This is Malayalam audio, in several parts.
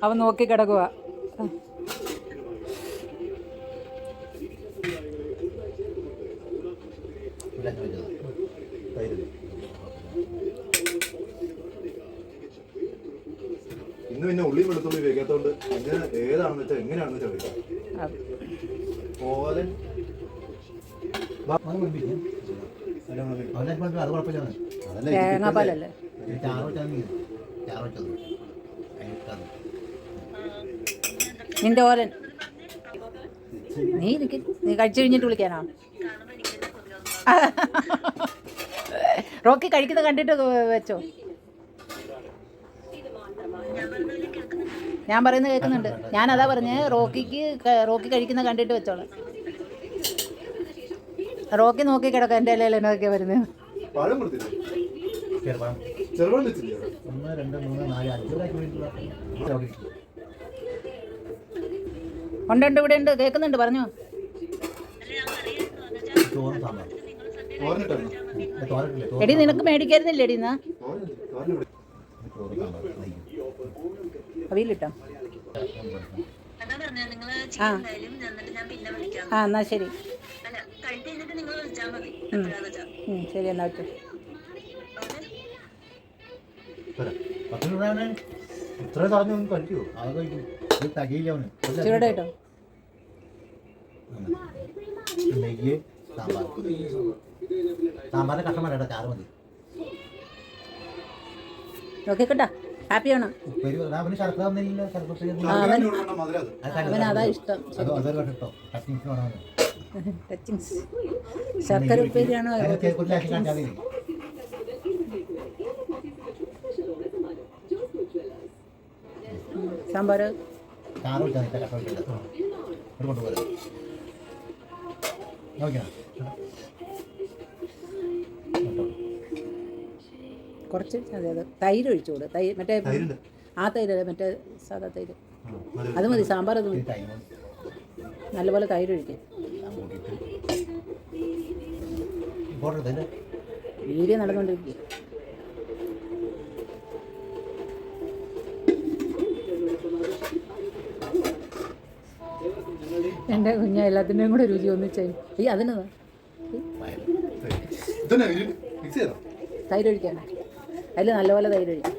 അവൻ നോക്കി കിടക്കുക. ഇന്ന് പിന്നെ ഉള്ളിയും വെളുത്തുള്ളി വെക്കാത്തോണ്ട് എങ്ങനെ ഏതാണെന്ന് വെച്ചാൽ എങ്ങനെയാണെന്ന് വെച്ചാൽ തേങ്ങാപ്പാലല്ലേ നിന്റെ ഓലൻ. നീ കഴിച്ചു കഴിഞ്ഞിട്ട് വിളിക്കാനോ? റോക്കി കഴിക്കുന്നത് കണ്ടിട്ട് വെച്ചോ. ഞാൻ പറയുന്നത് കേൾക്കുന്നുണ്ട്. ഞാനതാ പറഞ്ഞേ, റോക്കി കഴിക്കുന്ന കണ്ടിട്ട് വെച്ചോളാം. റോക്കി നോക്കി കിടക്കാം എൻ്റെ ഇലയിൽ എന്നൊക്കെയാ വരുന്നത്. ഉണ്ട് ഇവിടെ ഉണ്ട്, കേൾക്കുന്നുണ്ട്, പറഞ്ഞോ. എടി നിനക്ക് മേടിക്കായിരുന്നില്ലേ എടി? എന്നാ അവിയിലിട്ടോ? ആ എന്നാ ശരി. ശരി എന്നാ വെച്ചു. ചൂടെ കേട്ടോ. സാമ്പാറിന്റെ കഷ്ടമാരോ ചാറ് മതി. നോക്കിക്കോട്ടാ, ഹാപ്പിയാണോ? അവനതാ ഇഷ്ടം. ശർക്കര ഉപ്പേരിയാണോ? സാമ്പാർ കുറച്ച് അതെ തൈര് ഒഴിച്ചോട്. മറ്റേ ആ തൈര്, മറ്റേ സാധാ തൈര് അത് മതി. സാമ്പാർ അത് മതി. നല്ലപോലെ തൈര് ഒഴിക്കും. വീഡിയോ നടന്നുകൊണ്ടിരിക്കുക. എൻ്റെ കുഞ്ഞ എല്ലാത്തിൻ്റെയും കൂടെ രുചി ഒന്നിച്ചു. ഈ അതിനതാ തൈര് ഒഴിക്കാനാ. അതിൽ നല്ലപോലെ തൈര് ഒഴിക്കും.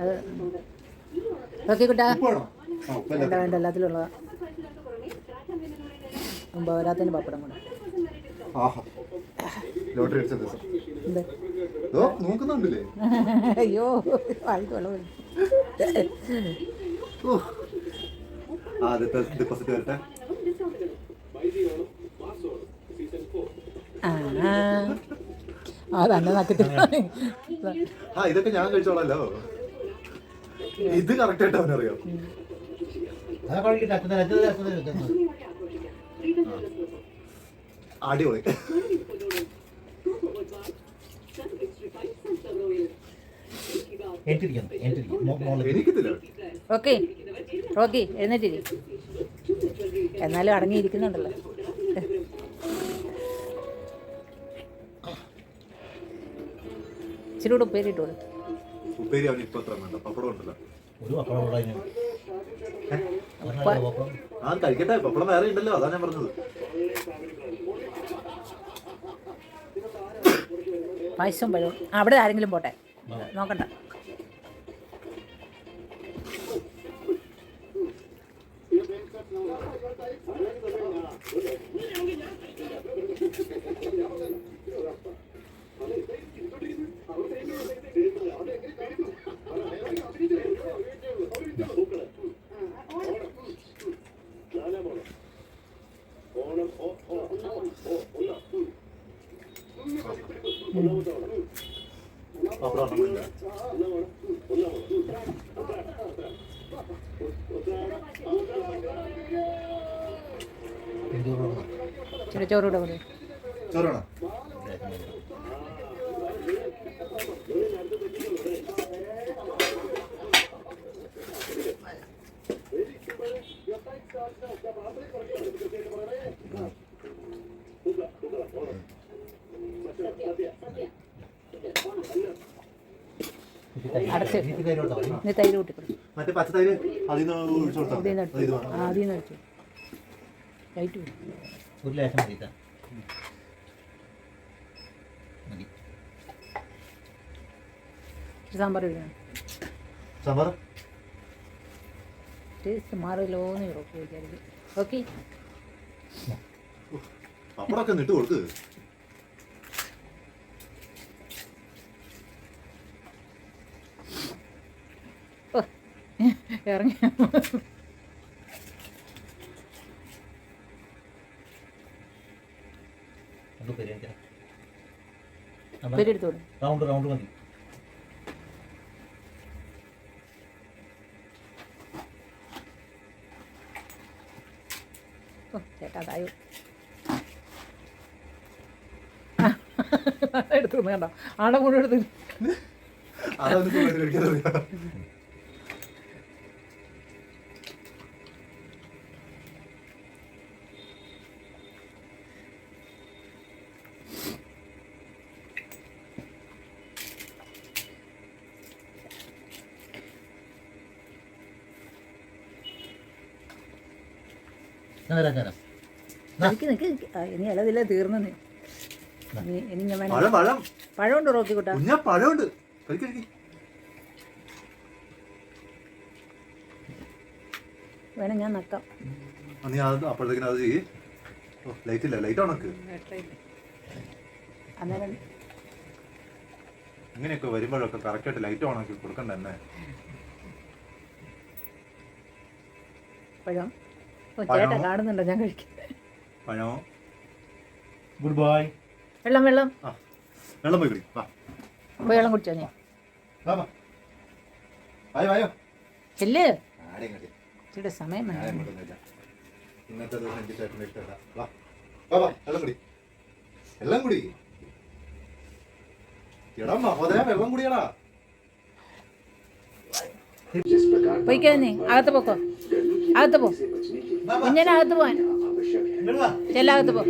അത് നോക്കിക്കൂട്ടാ. വേണ്ട വേണ്ട, എല്ലാത്തിലും ഉള്ളതാ. പോരാത്തതിന് പപ്പടം കൂടെ. അയ്യോ വായിക്ക് വെള്ളം വരും. അതന്നെ നക്കത്തില്ല. ഇതൊക്കെ ഞാൻ കഴിച്ചോളാലോ. ഇത് കറക്റ്റ് ആയിട്ട് അവനറിയാം. അടിപൊളി. ഓക്കെ റോക്കി എഴുന്നേറ്റിരി. എന്നാലും അടങ്ങിയിരിക്കുന്നുണ്ടല്ലോ. ഇച്ചിരി കൂടെ ഉപ്പേരി ഇട്ടോളൂ. ഉപ്പേരി അവന് ഇപ്പൊ പപ്പടം ഉണ്ടല്ലോ. കഴിക്കട്ടെ, പപ്പടം വേറെ ഉണ്ടല്ലോ, അതാ ഞാൻ പറഞ്ഞത്. പായസം പഴവും അവിടെ ആരെങ്കിലും പോട്ടെ, നോക്കണ്ട. ചോറൂടെ പോലെ ചോറാണോ? അടച്ച് നീ തൈര് കൂട്ടിക്കൊടുക്കും മറ്റേ പച്ചത്തൈര് അതിൽ നിന്ന് ഒഴിച്ചു കൊടുത്താൽ അതിൽ നിന്ന് ആദ്യം നിന്ന് വെച്ചു ലൈറ്റ് ഒരു ലേശം മതി ട്ടാ. മതി. സാമ്പാർ ഇടണം സാമ്പാർ ടേസ്റ്റ് മാറില്ലോന്ന് ഉറപ്പ് വിചാരിക്കും ഓക്കെ പപ്പടമൊക്കെ നിട്ട് കൊടുക്ക്. ഇറങ്ങി ഒന്ന് പെരിയാ പേരെടുത്തോളൂ റൗണ്ട് റൗണ്ട് മതി. ഓ ചേട്ടാ അതായോ എടുത്തു കണ്ടോ ആടെ മുഴുവൻ എടുത്ത് അതൊന്നും സുഖമായിട്ട് കഴിക്കാറില്ല. ഞാൻ തരാം തരാം. നിൽക്ക് ഇനി ഇളതില്ല തീർന്നു ഇനി ഞാൻ വേണം പഴം പഴം പഴമുണ്ട് റോക്കി കൂട്ടാ കുഞ്ഞാ പഴമുണ്ട്. കഴിക്ക്. വേണം ഞാൻ നക്കാം നീ അത് അപ്പോഴത്തേക്കിനും അത് ചെയ്യ്. ലൈറ്റ് ഇല്ല, ലൈറ്റ് ഉണക്ക്. അന്നേരം ഇങ്ങനെയൊക്കെ വരുമ്പോഴൊക്കെ കറക്റ്റായിട്ട് ലൈറ്റ് ഓണാക്കി കൊടുക്കണ്ട തന്നെ. പഴം ഓ ചേട്ടാ കാണുന്നുണ്ടോ ഞാൻ കഴിക്കും പഴം. Good bye. വെള്ളം വെള്ളം ആ വെള്ളം പോയി കുടി. വാ പോയി വെള്ളം കുടിച്ചോ ഞാൻ വാ വാ. വായോ വായോ. ചെല്ല് ആടെയും കണ്ടി. ഇച്ചിരി സമയം ആടെയും വേണം കൊണ്ടൊന്നുമില്ല. ഇന്നത്തെ ദിവസം എനിക്ക് ചേട്ടന് ഇഷ്ടമല്ല. വാ വാ വാ വെള്ളം കുടി. വെള്ളം കുടി. എടാ മഹോദയ വെള്ളം കുടിയടാ. പോയിക്കോ നീ അകത്ത് പോക്കോ അകത്ത് പോ കുഞ്ഞിനെ അകത്ത് പോവാൻ ഇങ്ങോട്ട് വാ. ചെല്ലകത്ത് പോ